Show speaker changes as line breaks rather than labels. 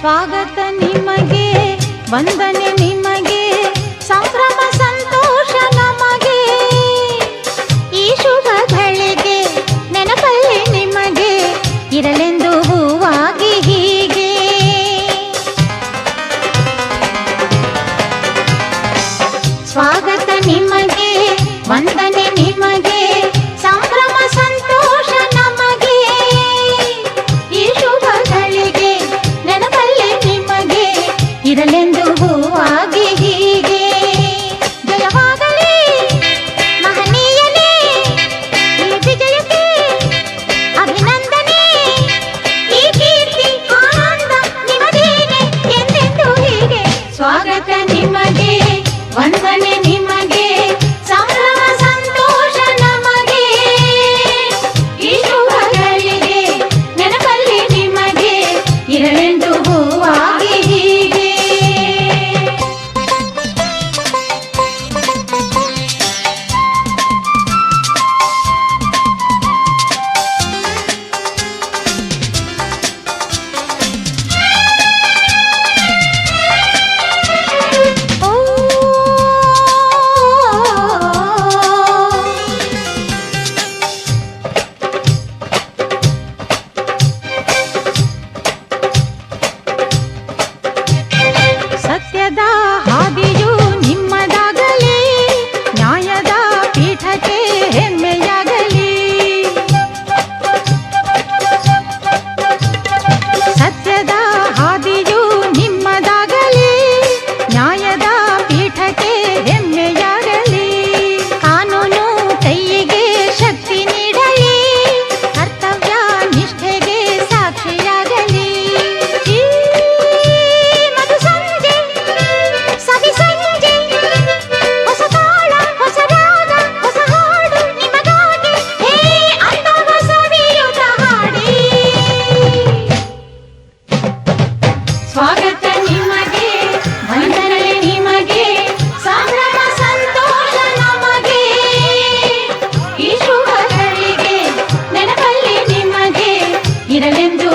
ಸ್ವಾಗತ ನಿಮಗೆ, ವಂದನೆ ನಿಮಗೆ, ಸಂಭ್ರಮ ಸಂತೋಷ ನಮಗೆ. ಈ ಶುಭ ಗಳಿಗೆ ನೆನಪಲ್ಲಿ ನಿಮಗೆ ಇರಲೆಂದು ಹೂವಾಗಿ ಹೀಗೆ. ಸ್ವಾಗತ ನಿಮಗೆ, ವಂದನೆ ನಿಮಗೆ, ಸಂಭ್ರಮ ಸಂತೋಷ ನಮಗೆ. ಈ ಶುಭಗಳಿಗೆ ನೆನಪಲ್ಲಿ ನಿಮಗೆ ಇರಲೆಂದು ಹೂವಾಗಿ ಹೀಗೆ. ಜಯವಾಗಲಿ ಮಹನೀಯನೇ, ಈ ವಿಜಯಕ್ಕೆ ಅಭಿನಂದನೆ. ಈ ಕೀರ್ತಿ ಆನಂದ ನಿಮಗೇನೆ ಎಂದೆಂದು ಹೀಗೆ. ಸ್ವಾಗತ ನಿಮಗೆ, ವಂದನೆ ನಿಮಗೆ, ಸಂಭ್ರಮ ಸಂತೋಷ ನಮಗೆ. ಈ ಶುಭಗಳಿಗೆ ನೆನಪಲ್ಲಿ ನಿಮಗೆ ಇರಲೆಂದು ಹೂವಾಗಿ ಹೀಗೆ. ಸತ್ಯದ ಹಾದಿಯು ನಿಮ್ಮದಾಗಲಿ, ನ್ಯಾಯದ ಪೀಠಕ್ಕೆ ಹೆಮ್ಮೆಯಾಗಲಿ. ಸತ್ಯದ ಹಾದಿಯು ನಿಮ್ಮದಾಗಲಿ, ನ್ಯಾಯದ ಪೀಠಕ್ಕೆ ಹೆಮ್ಮೆಯಾಗಲಿ. ಕಾನೂನು ಕೈಯಿಗೆ ಶಕ್ತಿ ನೀಡಲಿ, ಕರ್ತವ್ಯ ನಿಷ್ಠೆಗೆ ಸಾಕ್ಷಿಯಾಗಲಿ. ಈ ಮಧು ಸಂಜೆ ಸವಿ ಸಂಜೆ, ಹೊಸ ತಾಳ ಹೊಸ ರಾಗ ಹೊಸ ಹಾಡು ನಿಮಗಾಗಿ, ಹೇ ಅಂದವ ಸವಿಯುತ ಹಾಡಿ. ಸ್ವಾಗತ ನಿಮಗೆ, ವಂದನೆ ನಿಮಗೆ, ಸಂಭ್ರಮ ಸಂತೋಷ ನಮಗೆ. ಈ ಶುಭಗಳಿಗೆ ನೆನಪಲ್ಲಿ ನಿಮಗೆ ಇರಲೆಂದು